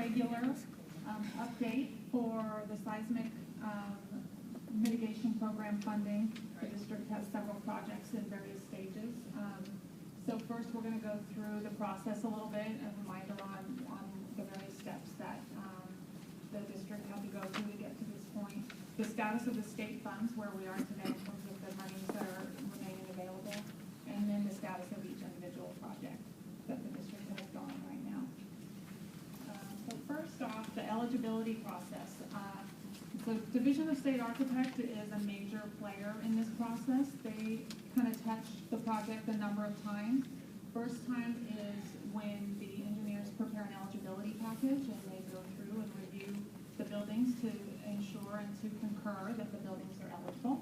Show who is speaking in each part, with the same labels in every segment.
Speaker 1: regular update for the seismic mitigation program funding. The district has several projects in various stages. So first we're going to go through the process a little bit, a reminder on the various steps that the district had to go through to get to this point. The status of the state funds, where we are today in terms of the monies that are remaining available, and then the status of each individual project that the district has going right now. So first off, the eligibility process. So Division of State Architect is a major player in this process. They kind of touch the project a number of times. First time is when the engineers prepare an eligibility package and they go through and review the buildings to ensure and to concur that the buildings are eligible.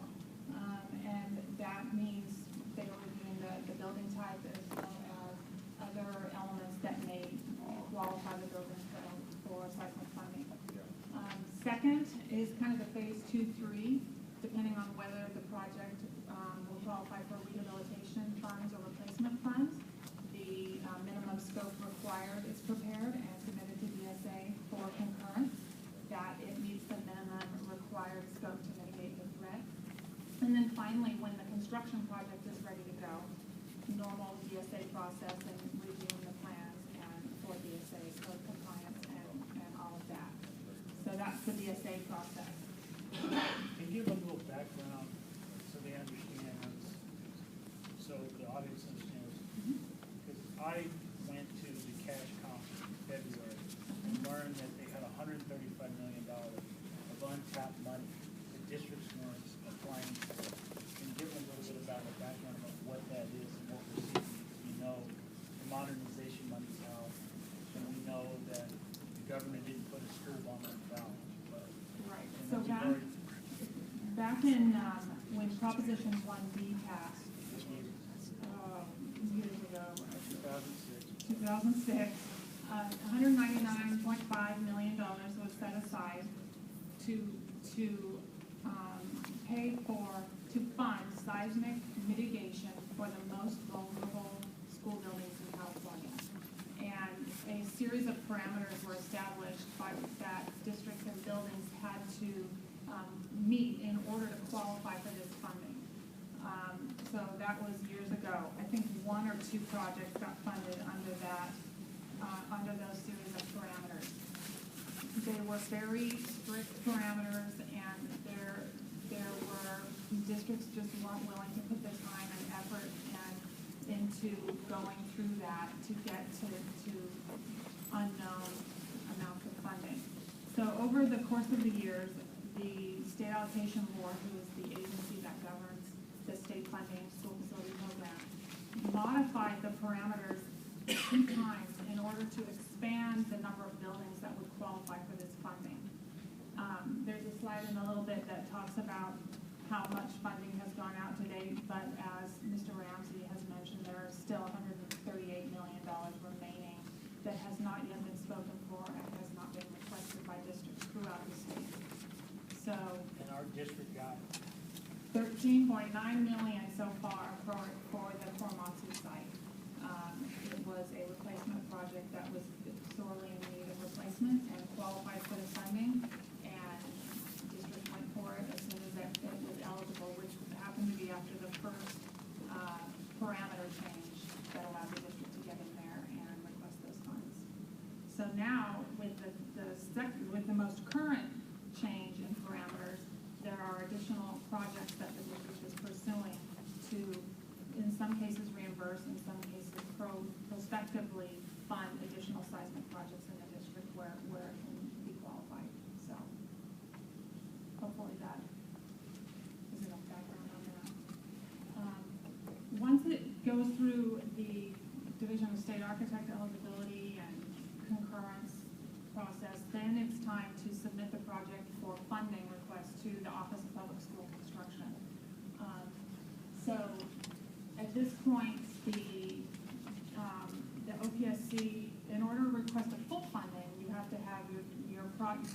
Speaker 1: And that means they are reviewing the building type as well as other elements that may qualify the building for seismic funding. Second is kind of the phase 2-3, depending on whether the project will qualify for rehabilitation funds or replacement funds. The minimum scope required is prepared and submitted to DSA for concurrence, that it meets the minimum required scope to mitigate the threat. And then finally, when the construction project is ready to go, normal DSA process and reviewing the plans and for DSA code compliance and all of that. So that's the DSA process.
Speaker 2: Can you give a little background so they understand this, so the audience understands? Because I went to the cash conference in February and learned that they had $135 million of untapped money the districts weren't applying for. Can you give them a little bit about the background about what that is and what we're seeing? Because we know the modernization money's out, and we know that the government didn't put a school on that balance.
Speaker 1: Right. So back in when Proposition 1B passed years ago, 2006, $199.5 million was set aside to pay to fund seismic mitigation for the most vulnerable school buildings in California. And a series of parameters were established that districts and buildings had to meet in order to qualify for this funding. So that was years ago. I think one or two projects got funded under those series of parameters. They were very strict parameters, and there were districts just weren't willing to put the time and effort into going through that to get to unknown amounts of funding. So over the course of the years, the State Allocation Board, who is the agency that governs the state funding school facility program, modified the parameters 2 times in order to expand the number of buildings that would qualify for this funding. There's a slide in a little bit that talks about how much funding has gone out to date, but as Mr. Ramsey has mentioned, there are still $138 million remaining that has not yet been spoken for and has not been requested by districts throughout the state. So,
Speaker 2: And our district got
Speaker 1: $13.9 million so far for the Korematsu site. It was a replacement project that was sorely in need of replacement and qualified for the funding, and the district went for it as soon as it was eligible, which happened to be after the first parameter change that allowed the district to get in there and request those funds. So now, with the most current change in parameters, there are additional projects that the district is pursuing to, in some cases, reimburse, in some cases, prospectively fund additional seismic projects in the district where it can be qualified. So, hopefully that is enough background on that. Once it goes through the Division of State Architect eligibility and concurrence process, then it's time to submit the project for funding request to the Office of Public School Construction. So at this point, the OPSC, in order to request a full funding, you have to have your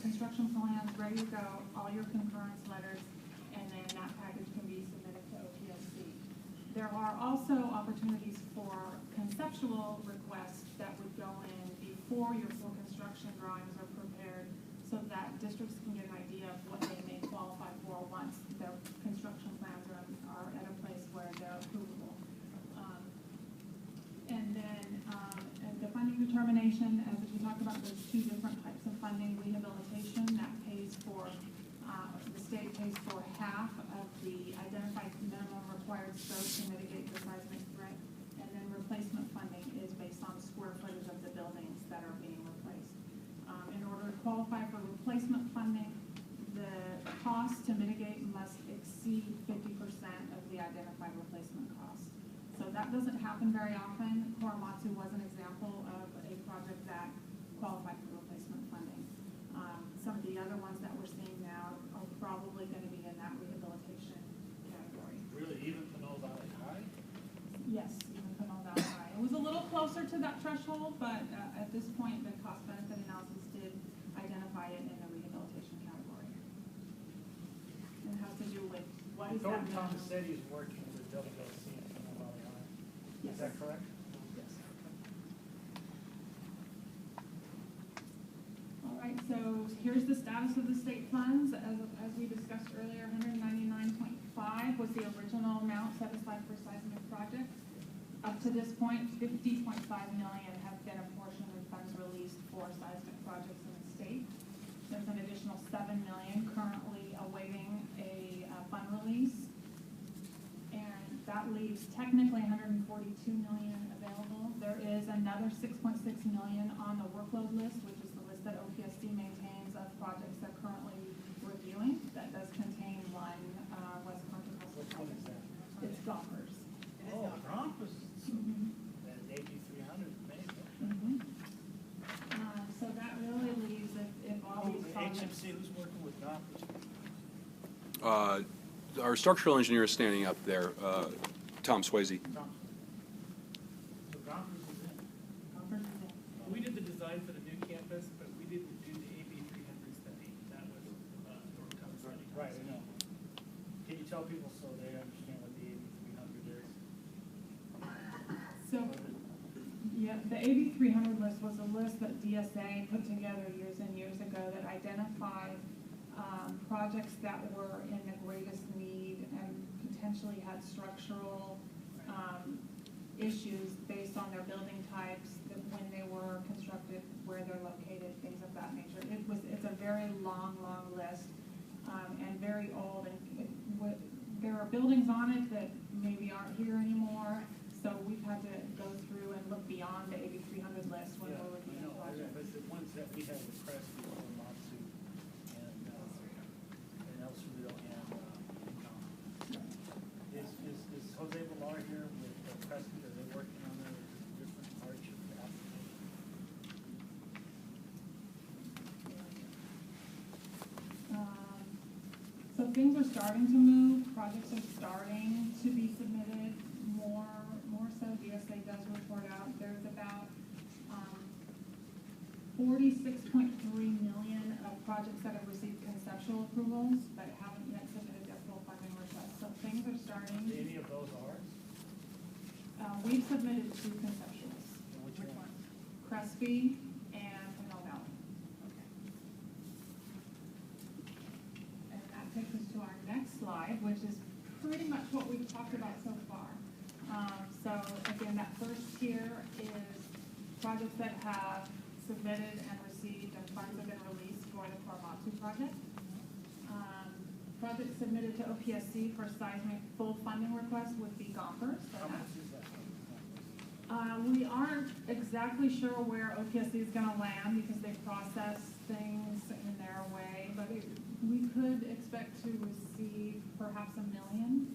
Speaker 1: construction plans ready to go, all your concurrence letters, and then that package can be submitted to OPSC. There are also opportunities for conceptual requests that would go in before your full construction drawings are so that districts can get an idea of what they may qualify for once their construction plans are at a place where they're approvable. And then, the funding determination, as we talked about, there's two different types of funding. Rehabilitation, that pays for, the state pays for half of the identified minimum required scope to mitigate the seismic threat. And then replacement funding is based on square footage of the buildings that are being replaced. In order to qualify for replacement funding, the cost to mitigate must exceed 50% of the identified replacement cost. So that doesn't happen very often. Korematsu was an example of a project that qualified for replacement funding. Some of the other ones that we're seeing now are probably going to be in that rehabilitation category.
Speaker 2: Really, even Pinole Valley High?
Speaker 1: Yes, even Pinole Valley High. It was a little closer to that threshold, but at this point, the cost-benefit analysis did identify it in the rehabilitation category. And it has to do with what is that?
Speaker 2: Thomas said he's working with WCCUSD in Pinole Valley High.
Speaker 1: Yes.
Speaker 2: Is that correct?
Speaker 1: Yes. All right, so here's the status of the state funds. As we discussed earlier, 199.5 was the original amount set aside for seismic projects. Up to this point, 50.5 million have been apportioned with funds released for seismic projects in the state. There's an additional 7 million currently awaiting a fund release. And that leaves technically 142 million available. There is another 6.6 million on the workload list, which is the list that OPSD maintains of projects they're currently reviewing. That does contain one West Contra Costa
Speaker 2: Which one is
Speaker 1: project.
Speaker 2: that?
Speaker 1: It's Gompers.
Speaker 2: Oh, Grompus.
Speaker 1: Mhm.
Speaker 2: That AB300 maybe.
Speaker 1: So that really leaves if all
Speaker 2: Oh,
Speaker 1: these
Speaker 2: the
Speaker 1: projects.
Speaker 2: HMC, who's working with Grompus?
Speaker 3: Our structural engineer is standing up there, Tom Swayze.
Speaker 2: Thompson. So Grompus is in.
Speaker 1: Gompers is in.
Speaker 4: We did the design for the new campus, but we didn't do the AB 300 study. That was Tom's study.
Speaker 2: Right, I know. Can you tell people so they understand what the AB 300 is?
Speaker 1: So, yeah, the AB 300 list was a list that DSA put together years and years ago that identified projects that were in the greatest need and potentially had structural issues based on their building types, that when they were constructed, where they're located, things of that nature. It's a very long list and very old, and there are buildings on it that maybe aren't here anymore. So we've had to go through and look beyond the AB 300 list when
Speaker 2: Yeah,
Speaker 1: we're looking
Speaker 2: I
Speaker 1: at
Speaker 2: know,
Speaker 1: projects.
Speaker 2: but the ones that we have with Crestview, Korematsu, and El Cerrito and Is Jose Villar here with Crestview? Are they working on their different parts of the application?
Speaker 1: So things are starting to move, projects are starting to be submitted, more so DSA does report out. There's about 46.3 million of projects that have received conceptual approvals, but haven't yet submitted their full funding request. So things are starting.
Speaker 2: Any of those ours?
Speaker 1: We've submitted 2 conceptuals.
Speaker 2: And which one?
Speaker 1: Crespi and Pinole Valley. And that takes us to our next slide, which is pretty much what we've talked about so far. So again, that first tier is projects that have submitted and received and funds have been released for the Korematsu project. Projects submitted to OPSC for seismic full funding request would be Gompers.
Speaker 2: How much is that?
Speaker 1: We aren't exactly sure where OPSC is going to land because they process things in their way, but we could expect to receive perhaps $1 million